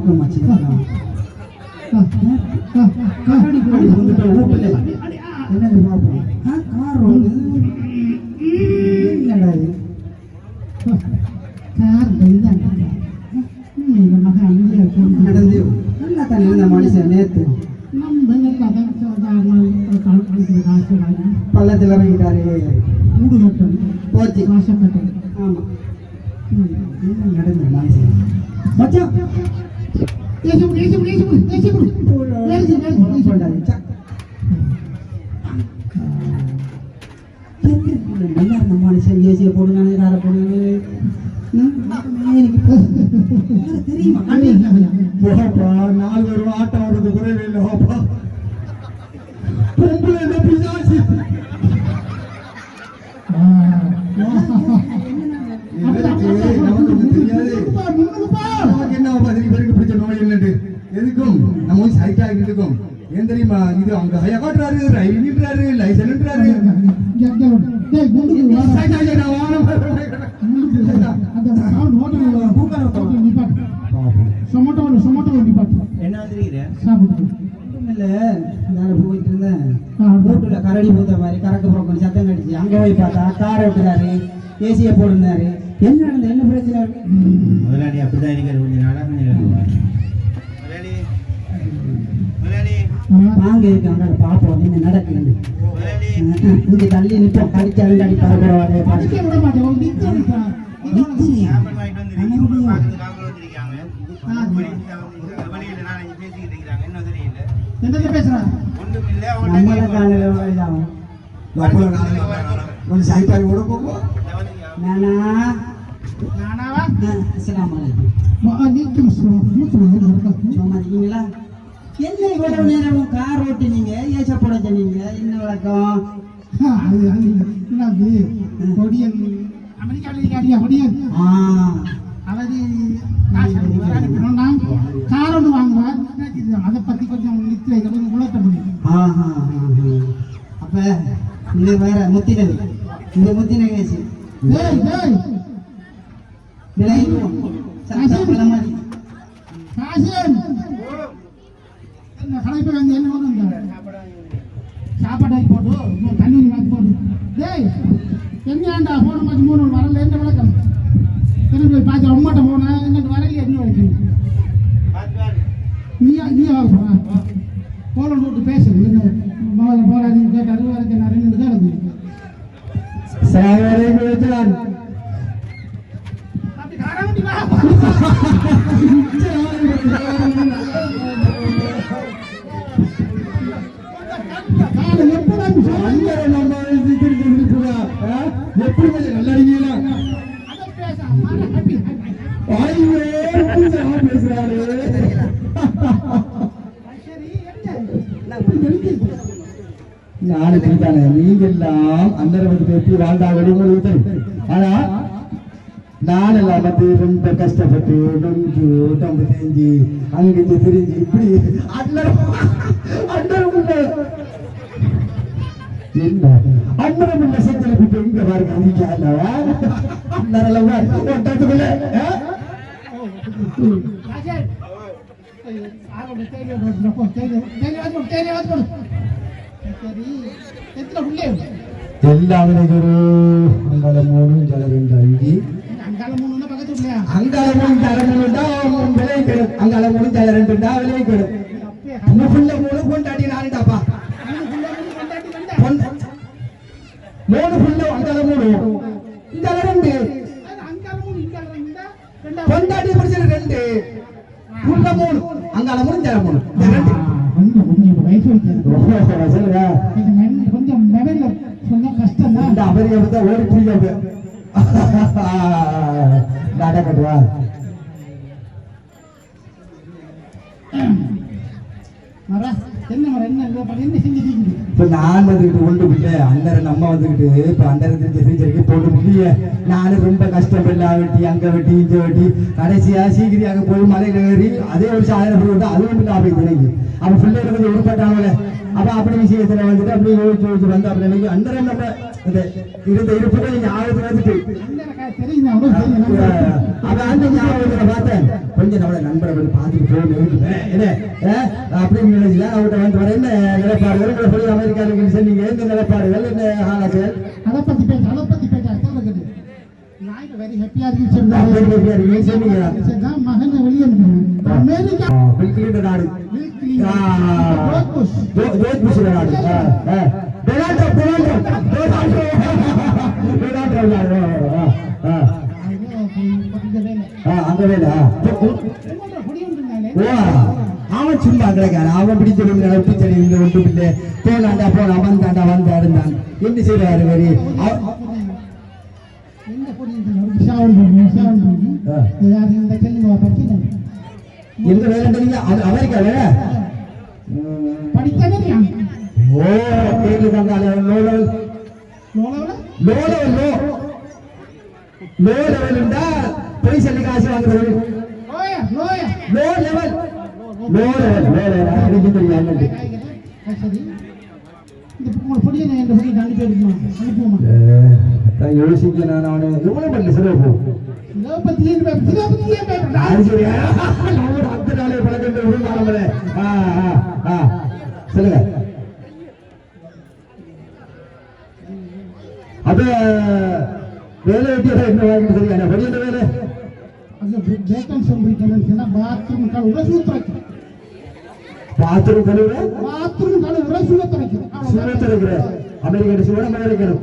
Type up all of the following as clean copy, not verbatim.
வணக்கம் வச்சுக்கலாம். என்னது பாப்போம் கார் வந்து என்னடா இது கார் மகன் அங்கே நடந்து நல்லா தானே இருந்த மனுஷன் நேற்று பள்ளத்தில் இறங்கிட்டாரு ஊடு கட்டம் போச்சு ஆசைப்பட்டது. ஆமாம் நடந்த மனுஷன் மச்சான் நல்லா இருந்த மனுஷன் ஏசியை போடுங்க யாரை போடுங்க தெரியுமா? 4 பேரும் ஆட்டம் ஆடுறது குறைவே இல்லை. பொம்பளை என்ன பிசாசு நமக்கு தெரியாது. என்ன பதினி பேருக்கு பிடிச்ச நோய் இல்லைட்டு எதுக்கும் நம்ம சைட்டா இருக்கும். ஏன் தெரியுமா? இது அவங்க ஹையா காட்டுறாரு, ரைடுன்றாரு, லைசன்ஸ்ன்றாரு. போயிட்டு இருந்தேன் வீட்டுல கரடி பூத்த மாதிரி கறக்க போறோம் சத்தம் கடிச்சு அங்க போய் பார்த்தா காரை விட்டுறாரு, ஏசியை போடுறாரு. என்ன நடந்தது? என்ன பிரச்சனை? முதலாளி அப்படிதான் இருக்கிற கொஞ்சம் வாங்க இருக்காங்க பாப்போம் என்ன நடக்குது. இங்க தள்ளி நிற்போம் கடிச்சாலும் கடி பரபரவாதே படிக்க விட மாட்டேன். என்ன இவ்வளவு நேரம் கார் ஓட்டுனீங்க, ஏச போட சொன்னீங்க, என்ன வழக்கம்? கார் ஒன்று வாங்குவேன், அதை பத்தி கொஞ்சம் கொஞ்சம் உலர்த்த முடியும். அப்ப இது வேற முத்தினது, இந்த முத்தின கேசி கலைப்பு வந்து என்ன ஒன்று சாப்பாடாக்கி போட்டு தண்ணி மாற்றி போட்டு என்னண்டா போன மாற்றி 3 வரல என்ன விளக்கம்? என்ன போய் பார்த்து அம்மாட்ட போனேன் என்னட்டு வரலையே என்ன வரைக்கும் நீ வாங்க போறேன் போல விட்டு பேசுது என்ன போறாதீங்க கேட்டாரு வரைக்கும் நான் 2 தான் இருக்கு. எப்படி நல்ல நானு தெரிஞ்சானே நீங்க எல்லாம் அந்த எப்படி வாழ்ந்தாங்க உங்களுக்கு தெரியும். ஆனா நான் எல்லாம் வந்து ரொம்ப கஷ்டப்பட்டு நொஞ்சு உடம்பு தெரிஞ்சு அங்கிட்டு தெரிஞ்சு இப்படி அண்ணரும் என்ன அண்ணரம் செஞ்சல இப்ப எங்க பாருங்க அதிகல்லவா அண்ணரலவா ஒட்டத்துக்குள்ள எல்லாமே அங்காளமூணும் ஜலரெண்டு அங்கி அங்காளமூணும் ஜலரெண்டு விலை கெடும். புள்ள 3 கொண்டாடி நானுடாப்பா 3 புள்ள அங்காளமூணும் ஜலரெண்டு கொண்டாடி பிரச்சனை 2 புள்ள 3 அங்காளமூணும் ஜலமூணும் கொஞ்சம் மொபைல்ல சொன்னா கஷ்டம் தான். அவரை ஓடி புரியாது டாடா கட்டுவா இப்ப நான் வந்துகிட்டு ஒன்று பிள்ளை அண்ணன் நம்ம வந்துகிட்டு இப்ப அண்ணன் போட்டு முடிய நானும் ரொம்ப கஷ்டம் எல்லாம் வெட்டி அங்க வெட்டி இங்க வெட்டி கடைசியா சீக்கிரம் அங்க போய் மலையில ஏறி அதே ஒரு 1000 ரூபாய் அதுவும் இல்லை அப்படி நினைக்கி அவன் பிள்ளைகளை கொஞ்சம் உருப்பட்டாங்களே அப்ப அப்படி விஷயத்துல வந்துட்டு அப்படி யோசிச்சு வந்து அப்படி எனக்கு அண்டரம் நம்ம இந்த இருந்த இருப்புகள் ஞாபகத்துல வந்துட்டு அப்ப அந்த ஞாபகத்துல பார்த்தேன் கொஞ்சம் நம்மள நண்பரை போய் பார்த்துட்டு போகணும் என்ன அப்படின்னு நினைச்சுதான் அவர்கிட்ட வந்து வர என்ன நிலைப்பாடுகள் உங்களை சொல்லி அமெரிக்காவுக்கு சொன்னீங்க இந்த நிலைப்பாடுகள் என்ன ஆனாச்சு அதை பத்தி பேச வெரி ஹாப்பியா இருக்கு சொன்னா மகன் வெளியே அமெரிக்கா பில் நாடு அந்த வேலை அவன் சும்மா கிடைக்காது அவன் பிடிச்சவங்க பிடிச்சடி இங்க ஒன்றும் இல்லை போனாண்டா போனா வந்தாண்டா வந்தா இருந்தான் என்ன செய்வாரு வேறு எந்த வேலை அமெரிக்கா வேலை படிச்சா ஓ பேர்ல தந்தாலே லோ லெவல் போய் சொல்லி காசு வாங்குறது லோ லெவல் யோசிக்க நான் அவனை எவ்வளவு பண்ணல செலவு சொல்லுங்க அப்ப வேலை வெட்டியா என்ன வாங்கிட்டு சரியான படிக்கிற வேலை பாத்ரூம் கழுவுற சுழத்துற அமெரிக்கன் சுவட அமெரிக்கன்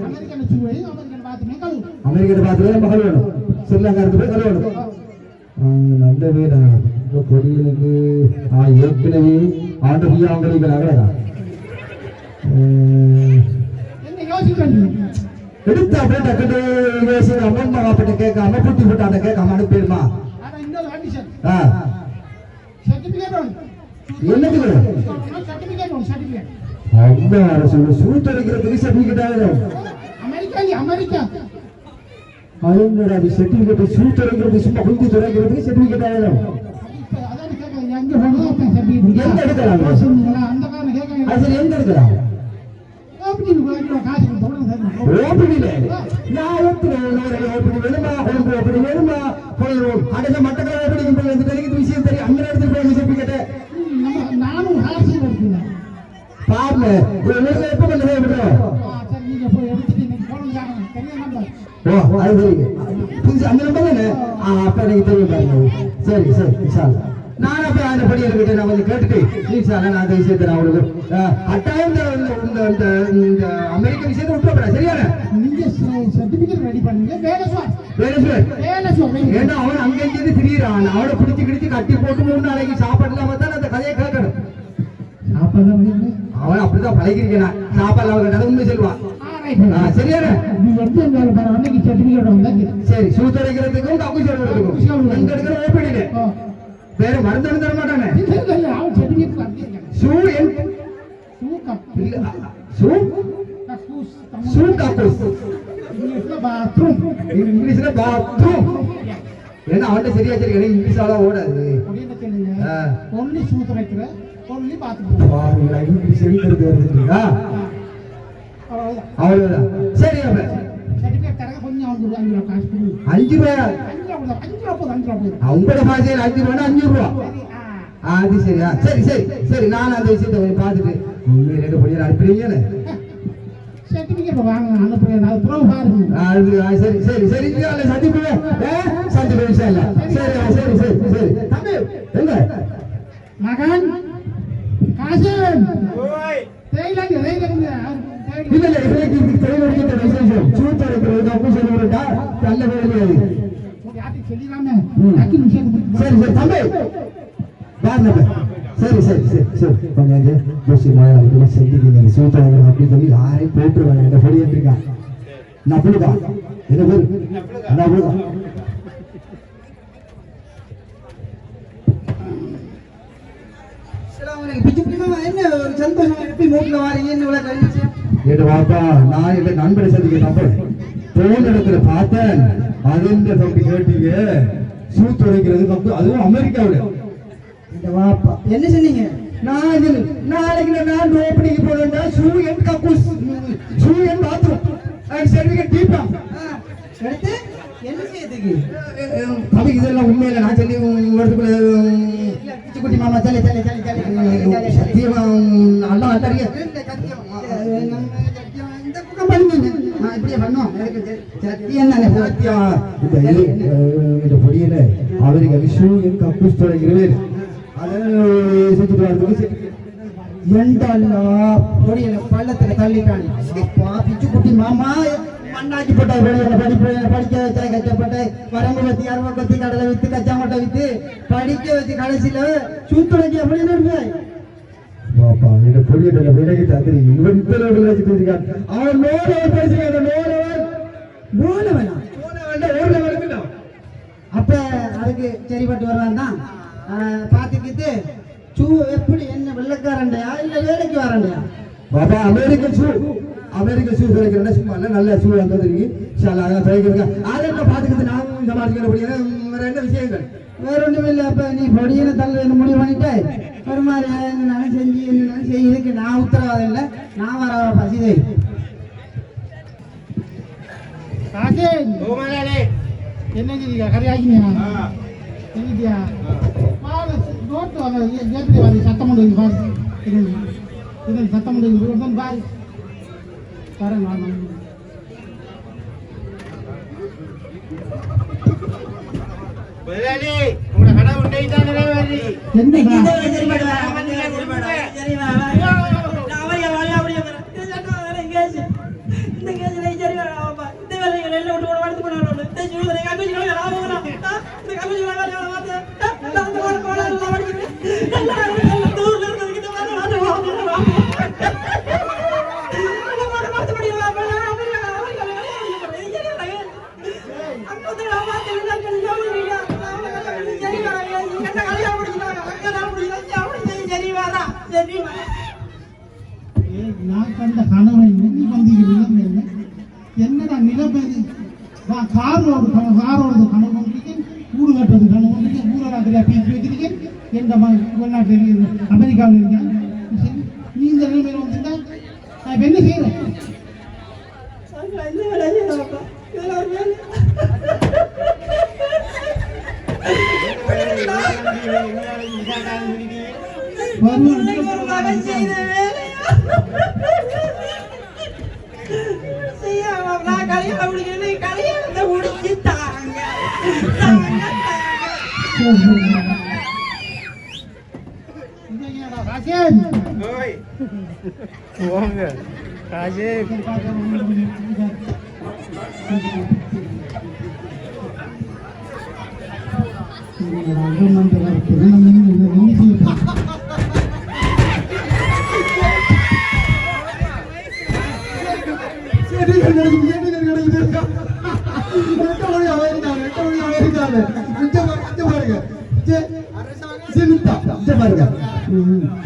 அமெரிக்கன் பாத்ரூம் மகள் வேணும் ஸ்ரீலங்கா போய் கழுவணும் நல்ல வேலை பொடிகளுக்கு ஏற்கனவே ஆண்டு அவங்களுக்கு நகரா எடுத்து அப்படியே டக்குட்டு அம்மா வாப்பிட்ட கேட்காம புட்டி புட்டாட்ட கேட்காம அனுப்பிடுமா என்னது சூத்தரைக்கிறதுக்கு சர்டிபிகேட் ஆகிடும் சர்டிபிகேட் சூத்தரைக்கிறது சும்மா குந்தி துறைக்கிறதுக்கு சர்டிபிகேட் ஆகிடும் எங்க எடுக்கலாம் எங்க எடுக்கலாம் விஷயம் தெரியும் அந்த இடத்துல எப்ப அந்த நம்பர் தானே அப்ப எனக்கு தெரியும் பாருங்க சரி சரி நான் அப்ப அந்த படி இருக்கிட்ட நான் வந்து கேட்டுட்டு நான் அந்த விஷயத்தை நான் உங்களுக்கு கட்டாயம் இந்த அமெரிக்க விஷயத்தை விட்டுறேன் சரியான நீங்க சர்டிபிகேட் ரெடி பண்ணுங்க ஏன்னா அவன் அங்கிருந்து திரியிறான் அவனை பிடிச்சு கிடிச்சு கட்டி போட்டு 3 நாளைக்கு சாப்பாடு இல்லாம தான் அந்த கதையை கேட்கணும் அவன் அப்படிதான் பழகிருக்கிறான் சாப்பாடு இல்லாம கேட்டது உண்மை சொல்லுவான் சரியான சரி சூத்தரைக்கிறதுக்கும் கப்பு சொல்றதுக்கும் எங்க எடுக்கிற ஓப்பனில வேற மருந்து தர மாட்டானே இங்கிலீஷ்ல பாத்ரூம் ஏன்னா அவன் சரியா சரி இங்கிலீஷால ஓடாது அவ்வளவுதான் சரி 5 ரூபாயா உங்களோட பாசையில் 5 ரூபா 5 ரூபா அது சரியா சரி நான் அந்த விஷயத்தை பார்த்துட்டு அனுப்புறீங்கன்னு சந்திப்பு விஷயம் இல்ல சரி தம்பி எங்க மகன் காசன் யாரையும் போட்டுருவாங்க என்ன பொடியிருக்கா நபுலுதா என்ன பேரு நபுலுதா நண்பரை சந்திக்க போன இடத்துல பார்த்தேன் அது கேட்டீங்க சூத்துரைக்கிறது அதுவும் அமெரிக்காவில் என்ன சொன்னீங்க நாளைக்கு நான் ஓப்பனிங் போறேன்டா ஷூ அண்ட் கக்கூஸ் shoe and bathroom and certificate டீப்பா எடுத்து என்ன செய்யுதுக்கு தம்பி இதெல்லாம் உண்மையில நான் சொல்லி இடத்துக்குள்ள குட்டி மாமா சரி சரி சரி சரி சத்தியமா நல்லா அல்லாரியா இந்த பக்கம் பண்ணுங்க நான் இப்படியே பண்ணோம் எனக்கு சத்தியம் தானே சத்தியம் இந்த பொடியில அவருக்கு ஷூ அண்ட் கக்கூஸ் தொடங்கிறவே அதை செஞ்சுட்டு வரதுக்கு எண்டல்லா பொடியில பள்ளத்துல தள்ளிட்டான் அப்பா பிச்சு குட்டி மாமா மண்ணாக்கி போட்டாய் படிக்க வச்சா கஷ்டப்பட்டாய் வரம்பு வச்சு அருவா கொத்தி கடலை வித்து கச்சா மட்டை வித்து படிக்க வச்சு கடைசியில சூத்துடைக்கு எப்படி நிறுத்தாய் பாப்பா இந்த பொடியிட்ட விலகி தந்திரி இவன் இத்தனை விளையாட்டு இருக்கான் அவன் நோடவர் பேசுகிறான் நோடவனா ஓடவன் அப்ப அதுக்கு சரிப்பட்டு வருவான் தான் பாத்துக்கிட்டு சூ எப்படி என்ன வெள்ளக்காரண்டையா இல்ல வேலைக்கு வரண்டையா பாபா அமெரிக்கன் ஷூ கிடைக்கிறேன் சும்மா நல்ல ஷூ வந்ததுக்கு கிடைக்கிறேன் அதை பாத்துக்கிட்டு நான் சமாளிக்கிற அப்படின்னா வேற என்ன விஷயங்கள் வேற ஒண்ணும் இல்லை அப்ப நீ பொடியின தள்ள என்ன முடிவு பண்ணிட்டு ஒரு மாதிரி என்னன்னாலும் செஞ்சு என்னன்னாலும் செய்யுதுக்கு நான் உத்தரவாதம் இல்லை நான் வர பசிதை என்ன கரையாக்கினியா என்னதியா சத்தம் முடியுது பாரு இது சத்தம் முடியுது பாரு பாரு உங்களோட கடை உண்டை தான் நிறைவேறி நான் கண்ட கனவை எண்ணி வந்தீங்க என்னடா நிலப்பதி காரோடு கனவு வந்திருக்கேன் கூடு கட்டுறது கனவு வந்திருக்கேன் ஊரடா பேசி வைக்கிறீங்க எந்த வெளிநாட்டில் அமெரிக்காவில் இருக்கேன் நீங்க நிலைமையில வந்துட்டா நான் என்ன செய்யறேன்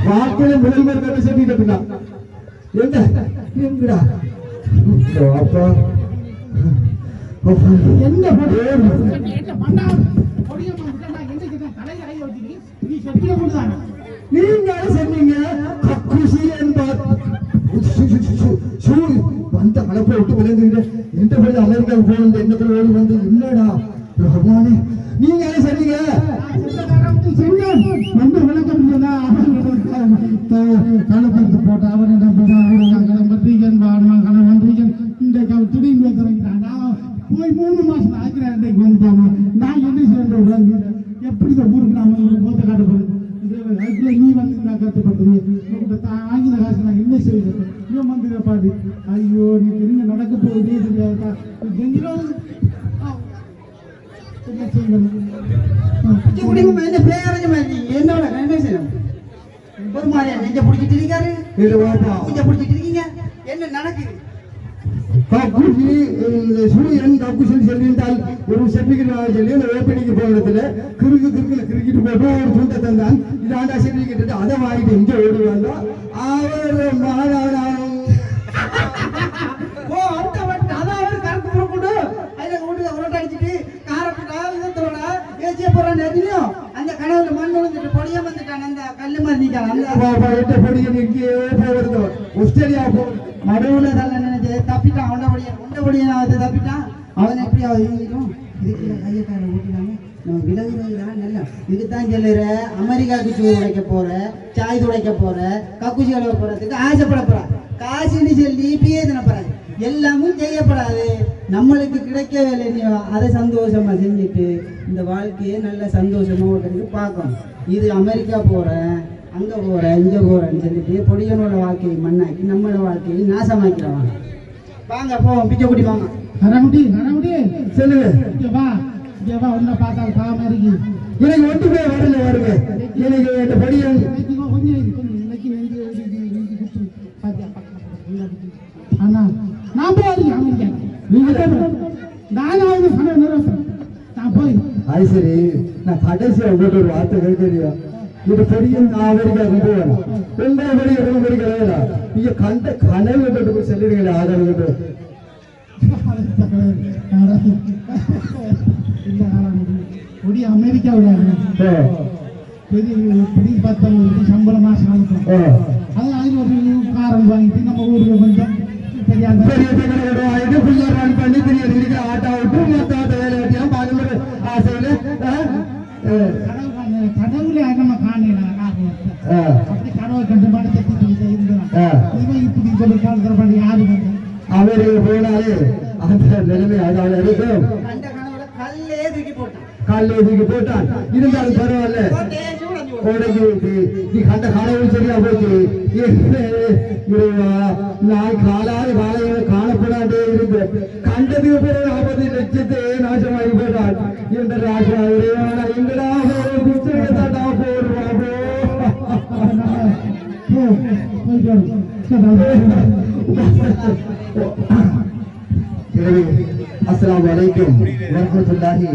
வாழ்க்கையில முதல்வர் கட்டு செஞ்சுட்டா எங்கடா அப்பா என்ன நீங்க சொன்னீங்க கக்குசி என்பார் வந்த கலப்பை விட்டு விளையாண்டு எந்த படி அமெரிக்காவுக்கு போகணும் என்னத்துல ஓடி வந்து என்னடா பகவானே நீங்க சொன்னீங்க வந்து விளக்கம் கணக்கு போட்ட அவன் கணவன் திடீர்னு வைக்கிறான் நான் போய் 3 மாசம் ஆகிறேன் அன்றைக்கு வந்துட்டாங்க நான் என்ன செய்யறேன் எப்படிதான் ஊருக்கு நான் மூத்த காட்டப்படுது அதுக்குள்ள நீ வந்து நான் கற்றுப்பட்டு ஆங்கில காசு நான் என்ன செய்வேன் இவன் வந்து பாடி ஐயோ நீ என்ன நடக்க போகுதே தெரியாதா என்ன செய்யணும் என்னோட என்ன செய்யணும் ஒரு மாதிரியா நெஞ்ச பிடிச்சிட்டு இருக்காரு நெஞ்ச பிடிச்சிட்டு இருக்கீங்க என்ன நடக்குது சூரியன் கக்குசல் சென்றால் ஒரு சர்டிபிகேட் சொல்லி ஓப்பனிக்கு போன இடத்துல கிரிக்கெட் போட்டு ஒரு துண்டை தந்தான் இது ஆண்டா சர்டிபிகேட் அதை வாங்கிட்டு இங்க ஓடுவாங்க அவர் மாநாடு அதாவது கருத்து புறப்பட்டு அதுல வீட்டுல உரட்டை அடிச்சுட்டு காரப்பட்டா விதத்தோட ஏச்சிய போறான்னு தெரியும் அந்த கனவுல மண் விழுந்துட்டு பொடியா வந்துட்டான் அந்த கல்லு மாதிரி நிக்கலாம் அந்த எட்டு பொடியன் எங்கேயோ போகிறது ஆஸ்திரேலியா போகுது நடுவுல தான் நினைச்சு தப்பிட்டான் உண்டபடியாவது தப்பிட்டான் அவன் எப்படியாவது இருக்கும் இதுக்குள்ள கையக்கார ஊட்டினாங்க நம்ம விலகுதான் நல்லா இதுக்குத்தான் சொல்லுற அமெரிக்காவுக்கு சூடு உடைக்க போற சாய் துடைக்க போற கக்குச்சி கழுவ போறதுக்கு ஆசைப்பட போறா காசுன்னு சொல்லி பிஏதன போறாங்க எல்லாமும் செய்யப்படாது நம்மளுக்கு கிடைக்கவே இல்லையோ அதை சந்தோஷமா செஞ்சுட்டு இந்த வாழ்க்கையை நல்ல சந்தோஷமா ஓட்டுறதுக்கு பார்க்கணும் இது அமெரிக்கா போறேன் அங்க போறேன் இங்க போறேன்னு சொல்லிட்டு பொடியனோட வாழ்க்கையை மண்ணாக்கி நம்மளோட வாழ்க்கையை நாசமாக்கிறவாங்க வாங்க போவோம் பிச்சைக்குடி வாங்க ஹரமுடி சொல்லுங்க இங்க வா உன்னை பார்த்தா பாவமா இருக்கு எனக்கு ஒன்றுமே வரல வருங்க எனக்கு இந்த பொடியன் ஆனா நான் போய் அமெரிக்கா நானாவது பணம் நிறுவனம் நான் போய் அது சரி நான் கடைசியா உங்கள்கிட்ட ஒரு வார்த்தை கேட்கறியா இது பொடியன் அமெரிக்காவுக்கு போவேன் உங்களை பொடிய ரொம்ப பொடி கிடையாதா நீங்க கண்ட கனவு போய் சொல்லிடுங்களே ஆதரவு இல்ல ஒடி அமெரிக்காவோட பெரிய பத்தம் சம்பளம் மாசம் அனுப்பும் அது அதில் ஒரு காரம் வாங்கிட்டு நம்ம ஊருக்கு கொஞ்சம் பெரிய பிள்ளை ரன் பண்ணி தெரிய ஆட்டோ விட்டு மொத்த ஆட்டோ வேலை வெட்டியா பார்க்கணும் ஆசையில கடவுளே நம்ம காணலாம் அப்படி கடவுளை கண்டு மாட தட்டி இவன் இப்படி சொல்லி காலத்தில் யாரு அமெரிக்கா போனாலே அந்த நிலைமை அதாவது இருக்கும் கண்ட கனவுல கல்லே தூக்கி போட்டான் காலையில தூக்கி போட்டான் இருந்தாலும் பரவாயில்ல உடஞ்சி விட்டு நீ கண்ட கடவுள் சரியா போச்சு நான் காலாறு காலையில காணப்படாதே இருந்து கண்டதுக்கு பிறகு 50 லட்சத்தை நாசமாகி போட்டான் இந்த ராஜா எங்கடா புத்தகத்தாண்டா போடுவாபோ அஸ்ஸலாமு அலைக்கும் வரஹ்மத்துல்லாஹி